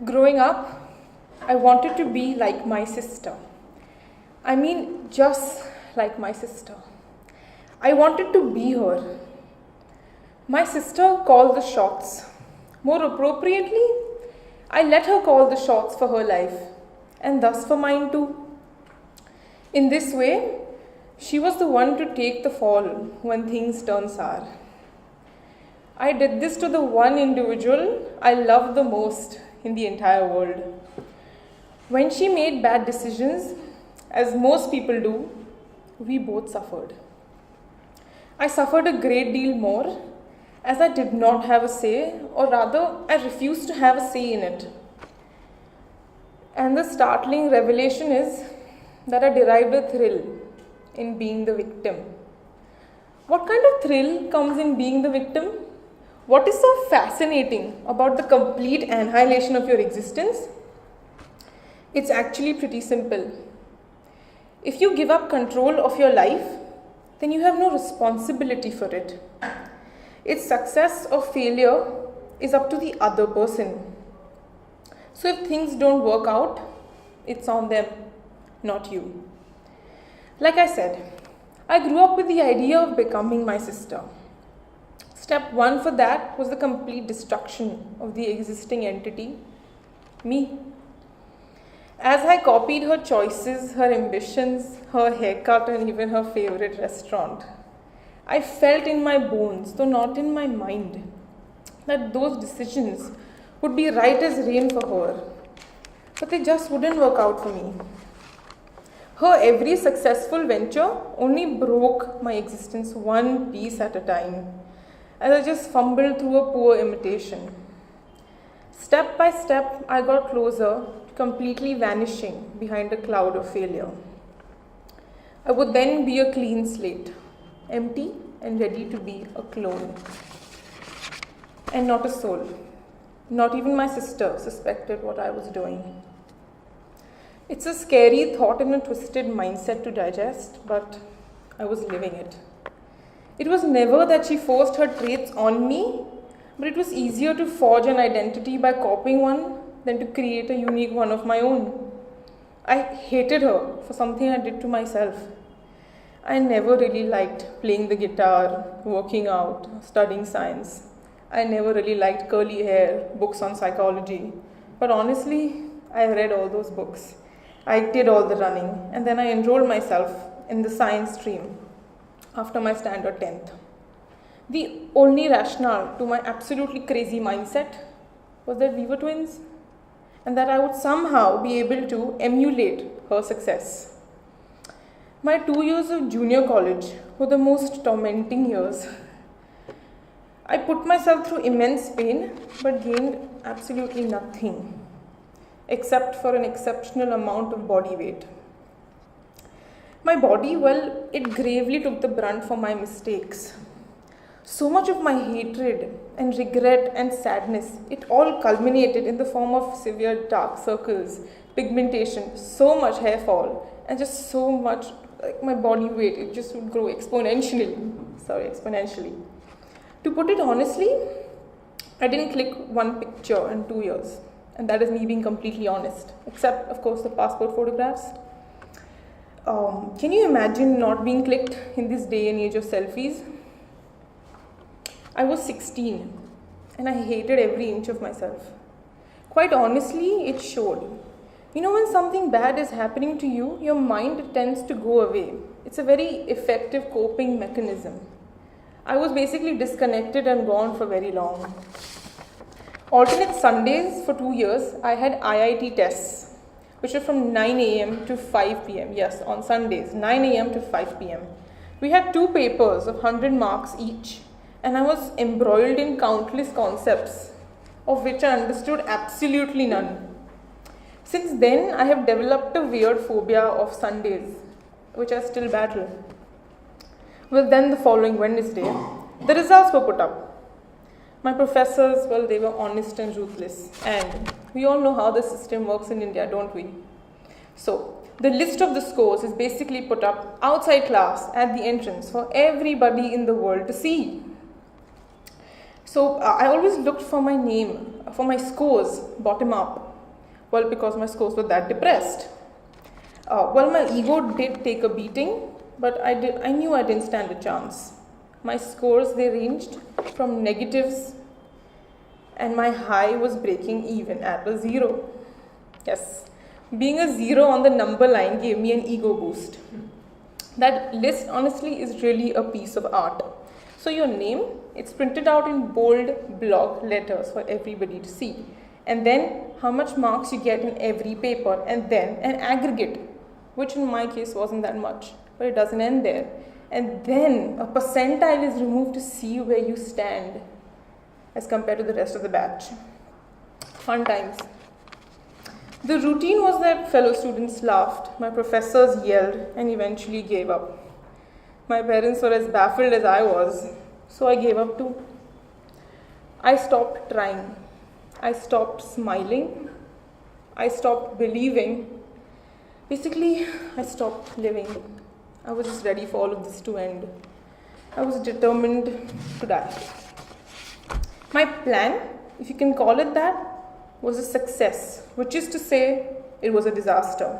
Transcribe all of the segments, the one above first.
Growing up, I wanted to be like my sister. I mean, just like my sister. I wanted to be her. My sister called the shots. More appropriately, I let her call the shots for her life, and thus for mine too. In this way, she was the one to take the fall when things turn sour. I did this to the one individual I loved the most in the entire world. When she made bad decisions, as most people do, we both suffered. I suffered a great deal more as I did not have a say, or rather, I refused to have a say in it. And the startling revelation is that I derived a thrill in being the victim. What kind of thrill comes in being the victim? What is so fascinating about the complete annihilation of your existence? It's actually pretty simple. If you give up control of your life, then you have no responsibility for it. Its success or failure is up to the other person. So if things don't work out, it's on them, not you. Like I said, I grew up with the idea of becoming my sister. Step one for that was the complete destruction of the existing entity, me. As I copied her choices, her ambitions, her haircut, and even her favorite restaurant, I felt in my bones, though not in my mind, that those decisions would be right as rain for her. But they just wouldn't work out for me. Her every successful venture only broke my existence one piece at a time, as I just fumbled through a poor imitation. Step by step, I got closer to completely vanishing behind a cloud of failure. I would then be a clean slate, empty and ready to be a clone. And not a soul, not even my sister, suspected what I was doing. It's a scary thought and a twisted mindset to digest, but I was living it. It was never that she forced her traits on me, but it was easier to forge an identity by copying one than to create a unique one of my own. I hated her for something I did to myself. I never really liked playing the guitar, working out, studying science. I never really liked curly hair, books on psychology. But honestly, I read all those books. I did all the running, and then I enrolled myself in the science stream after my standard 10th. The only rationale to my absolutely crazy mindset was that we were twins and that I would somehow be able to emulate her success. My 2 years of junior college were the most tormenting years. I put myself through immense pain but gained absolutely nothing except for an exceptional amount of body weight. My body, well, it gravely took the brunt for my mistakes. So much of my hatred and regret and sadness, it all culminated in the form of severe dark circles, pigmentation, so much hair fall, and just so much, like my body weight, it just would grow exponentially. To put it honestly, I didn't click one picture in 2 years, and that is me being completely honest, except, of course, the passport photographs. Can you imagine not being clicked in this day and age of selfies? I was 16 and I hated every inch of myself. Quite honestly, it showed. You know, when something bad is happening to you, your mind tends to go away. It's a very effective coping mechanism. I was basically disconnected and gone for very long. Alternate Sundays for 2 years, I had IIT tests, which were from 9 a.m. to 5 p.m. Yes, on Sundays, 9 a.m. to 5 p.m. We had 2 papers of 100 marks each, and I was embroiled in countless concepts, of which I understood absolutely none. Since then, I have developed a weird phobia of Sundays, which I still battle. Well, then the following Wednesday, the results were put up. My professors, well, they were honest and ruthless, and we all know how the system works in India, don't we? So, the list of the scores is basically put up outside class at the entrance for everybody in the world to see. So, I always looked for my name, for my scores, bottom up. Well, because my scores were that depressed. Well, my ego did take a beating, but I knew I didn't stand a chance. My scores, they ranged from negatives, and my high was breaking even at a 0. Yes, being a 0 on the number line gave me an ego boost. That list honestly is really a piece of art. So your name, it's printed out in bold block letters for everybody to see. And then how much marks you get in every paper, and then an aggregate, which in my case wasn't that much, but it doesn't end there. And then a percentile is removed to see where you stand as compared to the rest of the batch. Fun times. The routine was that fellow students laughed, my professors yelled, and eventually gave up. My parents were as baffled as I was, so I gave up too. I stopped trying. I stopped smiling. I stopped believing. Basically, I stopped living. I was just ready for all of this to end. I was determined to die. My plan, if you can call it that, was a success, which is to say, it was a disaster.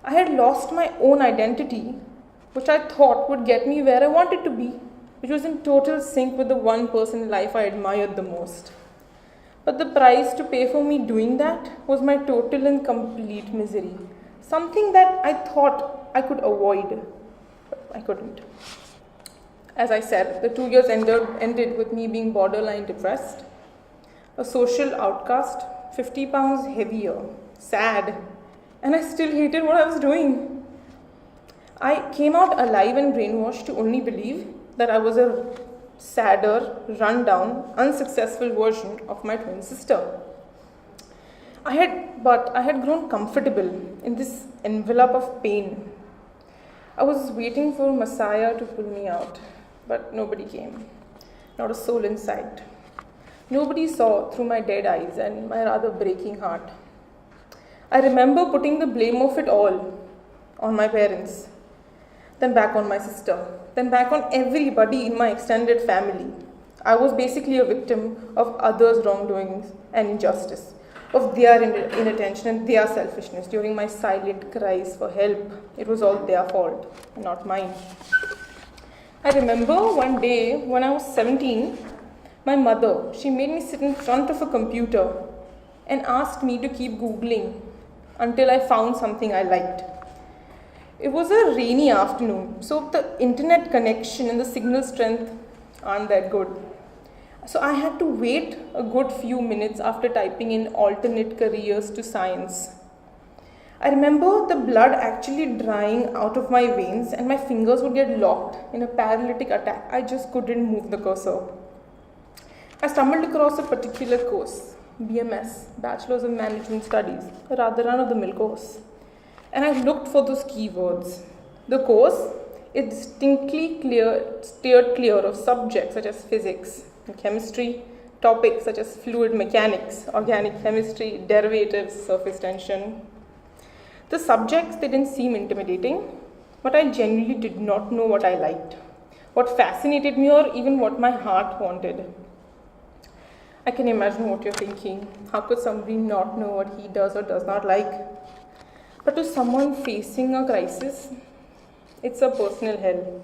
I had lost my own identity, which I thought would get me where I wanted to be, which was in total sync with the one person in life I admired the most. But the price to pay for me doing that was my total and complete misery. Something that I thought I could avoid, but I couldn't. As I said, the 2 years ended with me being borderline depressed, a social outcast, 50 pounds heavier, sad, and I still hated what I was doing. I came out alive and brainwashed to only believe that I was a sadder, run-down, unsuccessful version of my twin sister. I had grown comfortable in this envelope of pain. I was waiting for a Messiah to pull me out, but nobody came, not a soul in sight. Nobody saw through my dead eyes and my rather breaking heart. I remember putting the blame of it all on my parents, then back on my sister, then back on everybody in my extended family. I was basically a victim of others' wrongdoings and injustice, of their inattention and their selfishness during my silent cries for help. It was all their fault, not mine. I remember one day when I was 17, my mother, she made me sit in front of a computer and asked me to keep Googling until I found something I liked. It was a rainy afternoon, so the internet connection and the signal strength aren't that good. So I had to wait a good few minutes after typing in alternate careers to science. I remember the blood actually drying out of my veins and my fingers would get locked in a paralytic attack. I just couldn't move the cursor. I stumbled across a particular course, BMS, Bachelor's of Management Studies, a rather run-of-the-mill course. And I looked for those keywords. The course is distinctly steered clear of subjects such as physics and chemistry, topics such as fluid mechanics, organic chemistry, derivatives, surface tension. The subjects, they didn't seem intimidating, but I genuinely did not know what I liked, what fascinated me, or even what my heart wanted. I can imagine what you're thinking. How could somebody not know what he does or does not like? But to someone facing a crisis, it's a personal hell.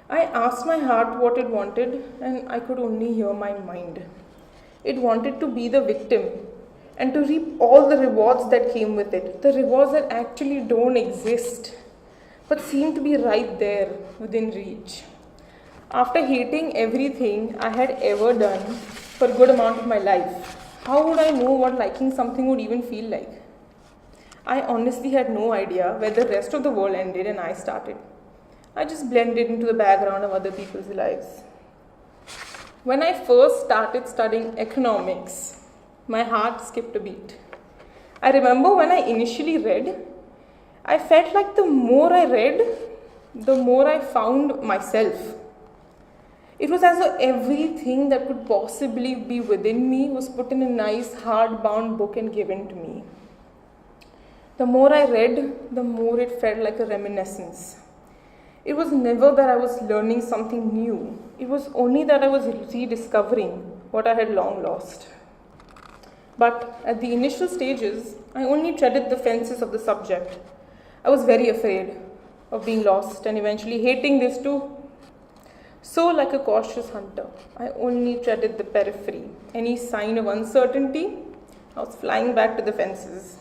I asked my heart what it wanted, and I could only hear my mind. It wanted to be the victim and to reap all the rewards that came with it, the rewards that actually don't exist, but seem to be right there within reach. After hating everything I had ever done for a good amount of my life, how would I know what liking something would even feel like? I honestly had no idea where the rest of the world ended and I started. I just blended into the background of other people's lives. When I first started studying economics, my heart skipped a beat. I remember when I initially read, I felt like the more I read, the more I found myself. It was as though everything that could possibly be within me was put in a nice hardbound book and given to me. The more I read, the more it felt like a reminiscence. It was never that I was learning something new. It was only that I was rediscovering what I had long lost. But at the initial stages, I only treaded the fences of the subject. I was very afraid of being lost and eventually hating this too. So, like a cautious hunter, I only treaded the periphery. Any sign of uncertainty, I was flying back to the fences.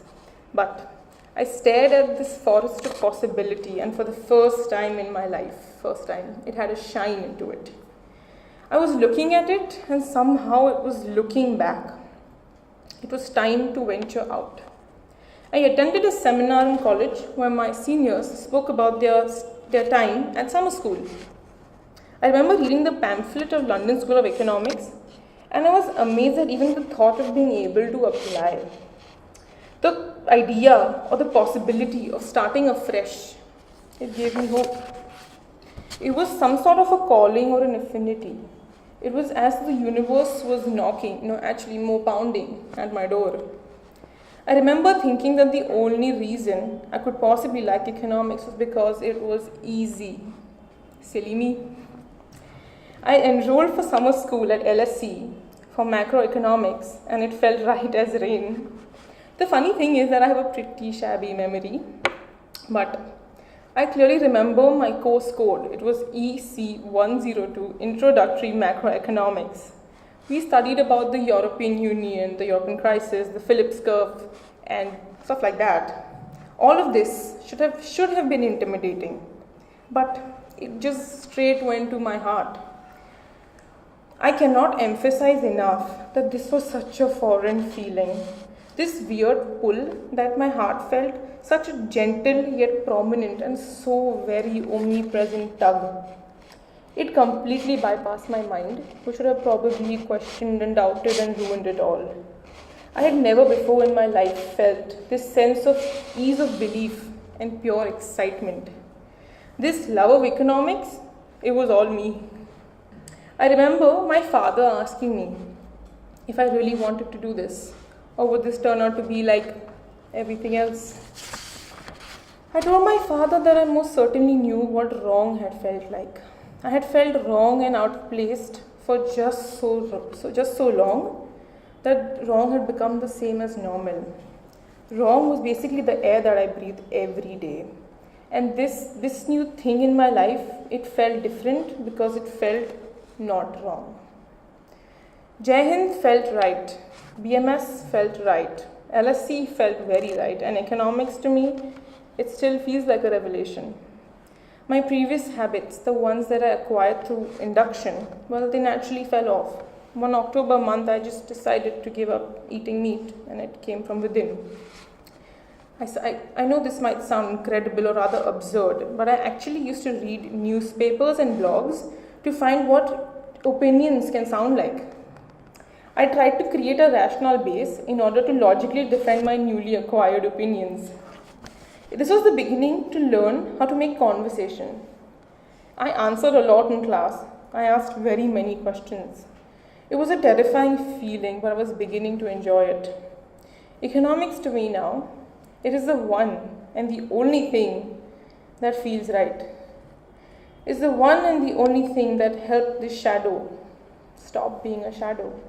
But I stared at this forest of possibility, and for the first time in my life, it had a shine into it. I was looking at it, and somehow it was looking back. It was time to venture out. I attended a seminar in college where my seniors spoke about their time at summer school. I remember reading the pamphlet of London School of Economics, and I was amazed at even the thought of being able to apply. The idea or the possibility of starting afresh, it gave me hope. It was some sort of a calling or an affinity. It was as the universe was knocking, more pounding at my door. I remember thinking that the only reason I could possibly like economics was because it was easy. Silly me. I enrolled for summer school at LSE for macroeconomics, and it felt right as rain. The funny thing is that I have a pretty shabby memory, but I clearly remember my course code. It was EC102, Introductory Macroeconomics. We studied about the European Union, the European crisis, the Phillips curve, and stuff like that. All of this should have been intimidating, but it just straight went to my heart. I cannot emphasize enough that this was such a foreign feeling. This weird pull that my heart felt, such a gentle yet prominent and so very omnipresent tug. It completely bypassed my mind, which should have probably questioned and doubted and ruined it all. I had never before in my life felt this sense of ease of belief and pure excitement. This love of economics, it was all me. I remember my father asking me if I really wanted to do this, or would this turn out to be like everything else. I told my father that I most certainly knew what wrong had felt like. I had felt wrong and outplaced for just so long that wrong had become the same as normal. Wrong was basically the air that I breathed every day. And this new thing in my life, it felt different because it felt not wrong. Jai Hind felt right, BMS felt right, LSE felt very right, and economics to me, it still feels like a revelation. My previous habits, the ones that I acquired through induction, well, they naturally fell off. One October month, I just decided to give up eating meat, and it came from within. I know this might sound incredible or rather absurd, but I actually used to read newspapers and blogs to find what opinions can sound like. I tried to create a rational base in order to logically defend my newly acquired opinions. This was the beginning to learn how to make conversation. I answered a lot in class. I asked very many questions. It was a terrifying feeling, but I was beginning to enjoy it. Economics to me now, it is the one and the only thing that feels right. It's the one and the only thing that helped this shadow stop being a shadow.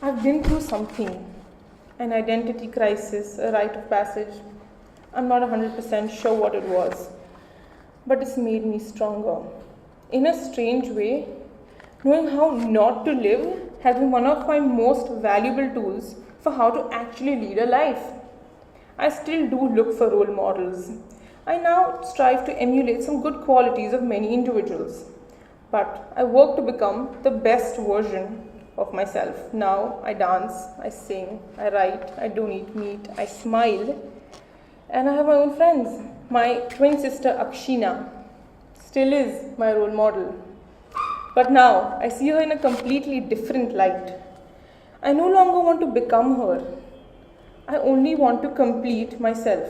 I've been through something, an identity crisis, a rite of passage. I'm not 100% sure what it was, but it's made me stronger. In a strange way, knowing how not to live has been one of my most valuable tools for how to actually lead a life. I still do look for role models. I now strive to emulate some good qualities of many individuals, but I work to become the best version of myself. Now I dance, I sing, I write, I don't eat meat, I smile, and I have my own friends. My twin sister Akshina still is my role model, but now I see her in a completely different light. I no longer want to become her. I only want to complete myself,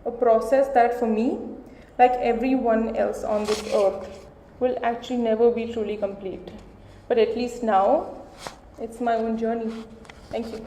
a process that for me, like everyone else on this earth, will actually never be truly complete. But at least now, it's my own journey. Thank you.